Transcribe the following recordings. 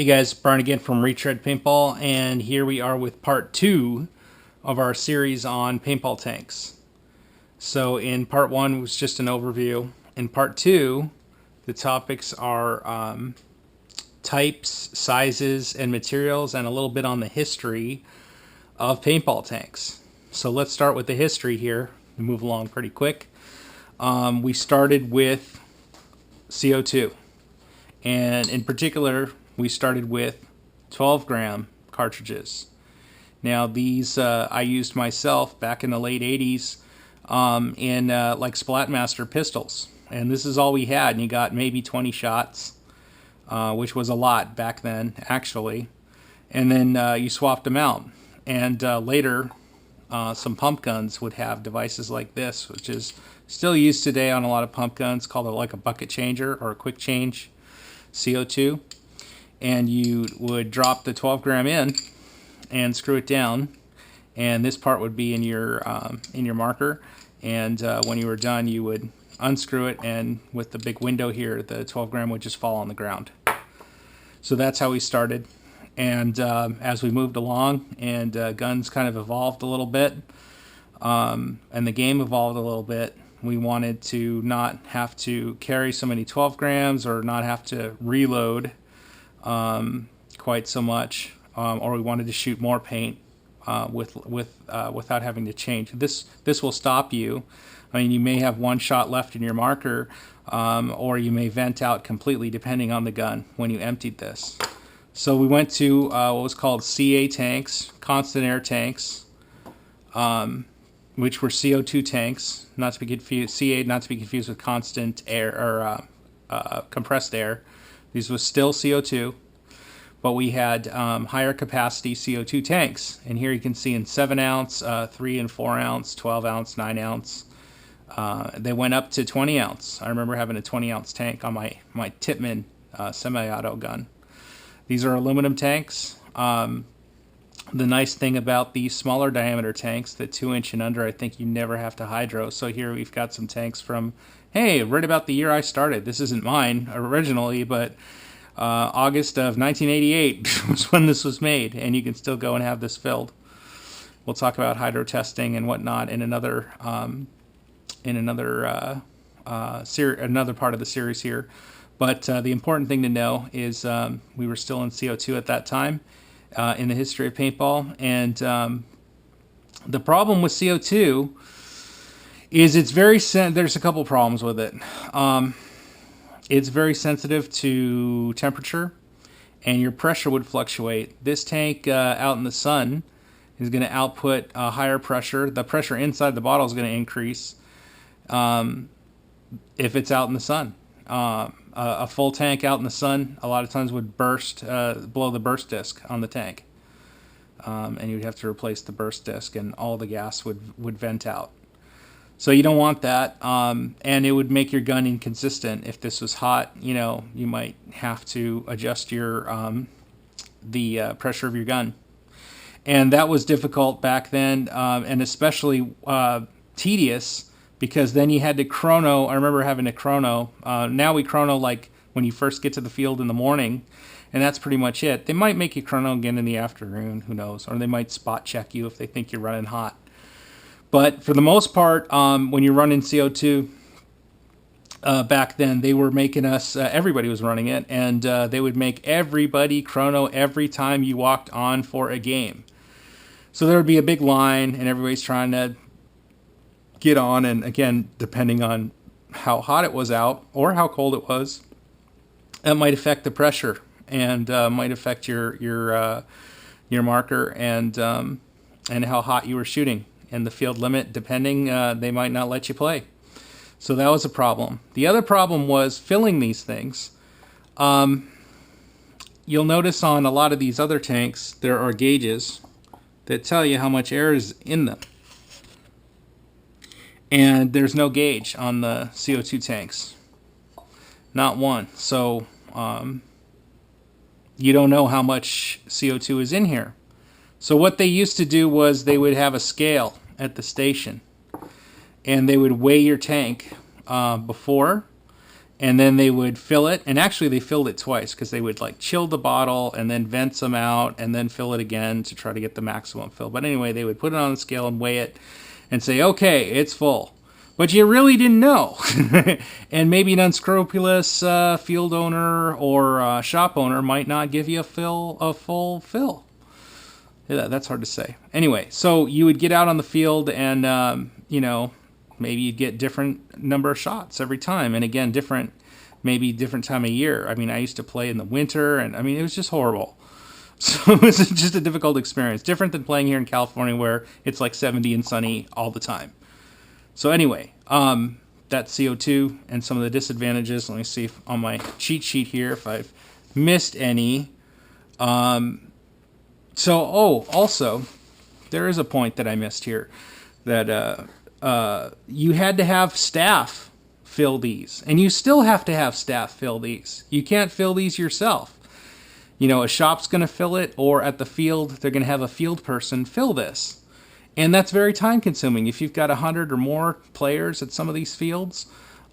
Hey guys, Brian again from Retread Paintball, and here we are with part 2 of our series on paintball tanks. So in part 1 was just an overview. In part 2, the topics are types, sizes, and materials, and a little bit on the history of paintball tanks. So let's start with the history here and move along pretty quick. We started with CO2, and in particular we started with 12 gram cartridges. Now these I used myself back in the late 80s in like Splatmaster pistols, and this is all we had, and you got maybe 20 shots, which was a lot back then actually, and then you swapped them out. And later some pump guns would have devices like this, which is still used today on a lot of pump guns, called like a bucket changer or a quick change CO2. And you would drop the 12 gram in and screw it down, and this part would be in your marker, and when you were done you would unscrew it, and with the big window here the 12 gram would just fall on the ground. So that's how we started. And as we moved along and guns kind of evolved a little bit, and the game evolved a little bit, we wanted to not have to carry so many 12 grams or not have to reload quite so much, or we wanted to shoot more paint without having to change. This will stop you. I mean, you may have one shot left in your marker, or you may vent out completely depending on the gun when you emptied this. So we went to what was called CA tanks, constant air tanks, which were CO2 tanks, not to be confused. CA, not to be confused with constant air or compressed air. These was still CO2, but we had higher capacity CO2 tanks. And here you can see in 7 ounce, 3 and 4 ounce, 12 ounce, 9 ounce. They went up to 20 ounce. I remember having a 20 ounce tank on my Tippmann semi-auto gun. These are aluminum tanks. The nice thing about these smaller diameter tanks, the 2-inch and under, I think you never have to hydro. So here we've got some tanks from, hey, right about the year I started. This isn't mine originally, but August of 1988 was when this was made, and you can still go and have this filled. We'll talk about hydro testing and whatnot in another another part of the series here. But the important thing to know is we were still in CO2 at that time in the history of paintball, and the problem with CO2 is it's very there's a couple problems with it. It's very sensitive to temperature, and your pressure would fluctuate. This tank out in the sun is going to output higher pressure. The pressure inside the bottle is going to increase if it's out in the sun. A full tank out in the sun a lot of times would burst, blow the burst disc on the tank, and you'd have to replace the burst disc, and all the gas would vent out. So you don't want that, and it would make your gun inconsistent. If this was hot, you know, you might have to adjust your the pressure of your gun, and that was difficult back then, and especially tedious, because then you had to chrono. I remember having to chrono. Now we chrono like when you first get to the field in the morning, and that's pretty much it. They might make you chrono again in the afternoon, who knows, or they might spot check you if they think you're running hot. But for the most part, when you're running CO2, back then, they were making us, everybody was running it, and they would make everybody chrono every time you walked on for a game. So there would be a big line, and everybody's trying to get on, and again, depending on how hot it was out or how cold it was, that might affect the pressure, and might affect your marker, and how hot you were shooting. And the field limit, depending, they might not let you play. So that was a problem. The other problem was filling these things. You'll notice on a lot of these other tanks, there are gauges that tell you how much air is in them. And there's no gauge on the CO2 tanks. Not one. So you don't know how much CO2 is in here. So what they used to do was they would have a scale at the station, and they would weigh your tank before, and then they would fill it. And actually, they filled it twice because they would like chill the bottle and then vent some out and then fill it again to try to get the maximum fill. But anyway, they would put it on the scale and weigh it and say, okay, it's full. But you really didn't know. And maybe an unscrupulous field owner or shop owner might not give you a full fill. Yeah, that's hard to say. Anyway, so you would get out on the field and, maybe you'd get different number of shots every time. And again, maybe different time of year. I mean, I used to play in the winter, and I mean, it was just horrible. So it was just a difficult experience. Different than playing here in California where it's like 70 and sunny all the time. So anyway, that's CO2 and some of the disadvantages. Let me see if on my cheat sheet here if I've missed any. Also, there is a point that I missed here that you had to have staff fill these, and you still have to have staff fill these. You can't fill these yourself. A shop's going to fill it, or at the field, they're going to have a field person fill this. And that's very time consuming. If you've got 100 or more players at some of these fields,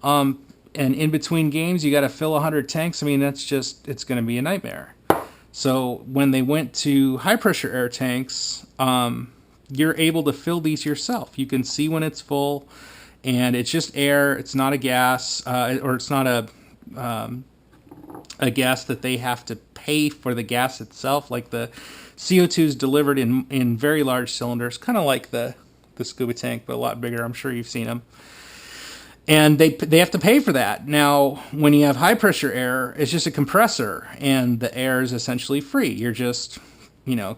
and in between games, you got to fill 100 tanks. I mean, it's going to be a nightmare. So when they went to high pressure air tanks, you're able to fill these yourself. You can see when it's full, and it's just air. It's not a gas, or it's not a gas that they have to pay for the gas itself. Like the CO2 is delivered in very large cylinders, kind of like the scuba tank, but a lot bigger. I'm sure you've seen them. And they have to pay for that. Now, when you have high pressure air, it's just a compressor, and the air is essentially free. You're just,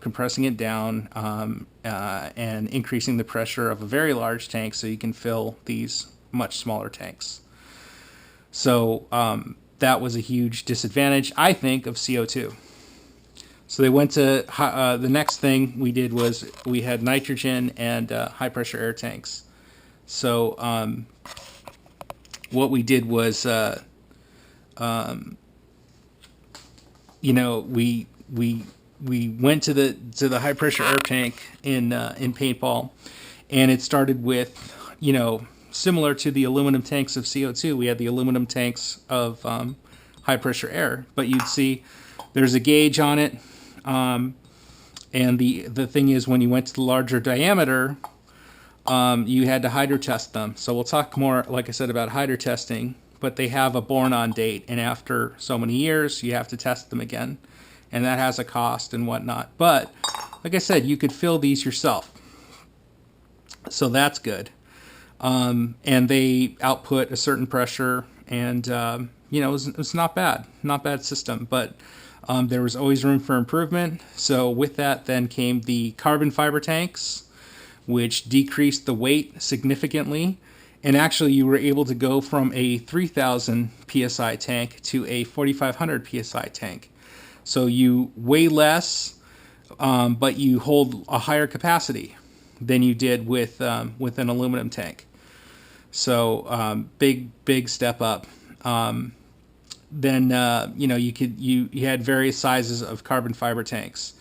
compressing it down and increasing the pressure of a very large tank so you can fill these much smaller tanks. So that was a huge disadvantage, I think, of CO2. So they went to the next thing we did was we had nitrogen and high pressure air tanks. So what we did was, we went to the high pressure air tank in paintball, and it started with, similar to the aluminum tanks of CO2. We had the aluminum tanks of high pressure air, but you'd see there's a gauge on it. And the thing is, when you went to the larger diameter, you had to hydro test them. So we'll talk more, like I said, about hydro testing, but they have a born-on date, and after so many years, you have to test them again, and that has a cost and whatnot. But like I said, you could fill these yourself, so that's good. And they output a certain pressure, and it was not bad system, but there was always room for improvement. So with that then came the carbon fiber tanks, which decreased the weight significantly. And actually you were able to go from a 3,000 PSI tank to a 4,500 PSI tank. So you weigh less, but you hold a higher capacity than you did with an aluminum tank. So big step up. Then you had various sizes of carbon fiber tanks.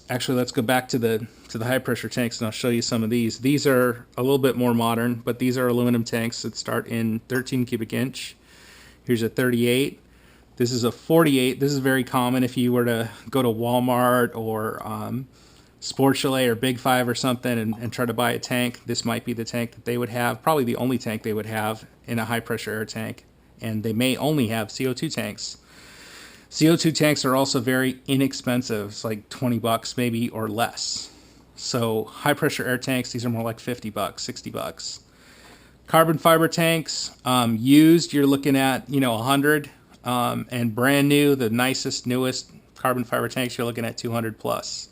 Actually, let's go back to the high pressure tanks, and I'll show you some of these. These are a little bit more modern, but these are aluminum tanks that start in 13 cubic inch. Here's a 38. This is a 48. This is very common if you were to go to Walmart or Sport Chalet or Big Five or something and try to buy a tank. This might be the tank that they would have, probably the only tank they would have in a high pressure air tank, and they may only have CO2 tanks. CO2 tanks are also very inexpensive. It's like $20 maybe or less. So high pressure air tanks, these are more like $50, $60. Carbon fiber tanks, used, you're looking at 100, and brand new, the nicest, newest carbon fiber tanks, you're looking at 200 plus.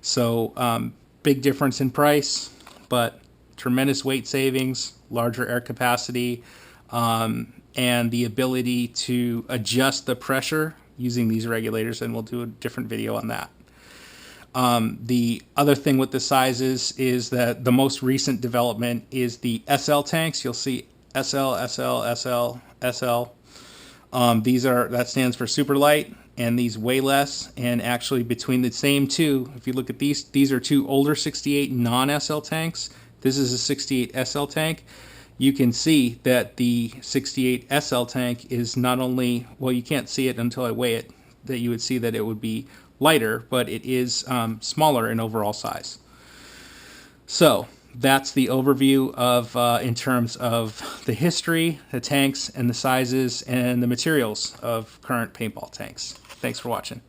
So big difference in price, but tremendous weight savings, larger air capacity, and the ability to adjust the pressure using these regulators, and we'll do a different video on that. The other thing with the sizes is that the most recent development is the SL tanks. You'll see SL, SL, SL, SL. That stands for super light, and these weigh less. And actually between the same two, if you look at these are two older 68 non-SL tanks. This is a 68 SL tank. you can see that the 68 SL tank is not only, well, you can't see it until I weigh it, that you would see that it would be lighter, but it is smaller in overall size. So that's the overview of in terms of the history, the tanks, and the sizes, and the materials of current paintball tanks. Thanks for watching.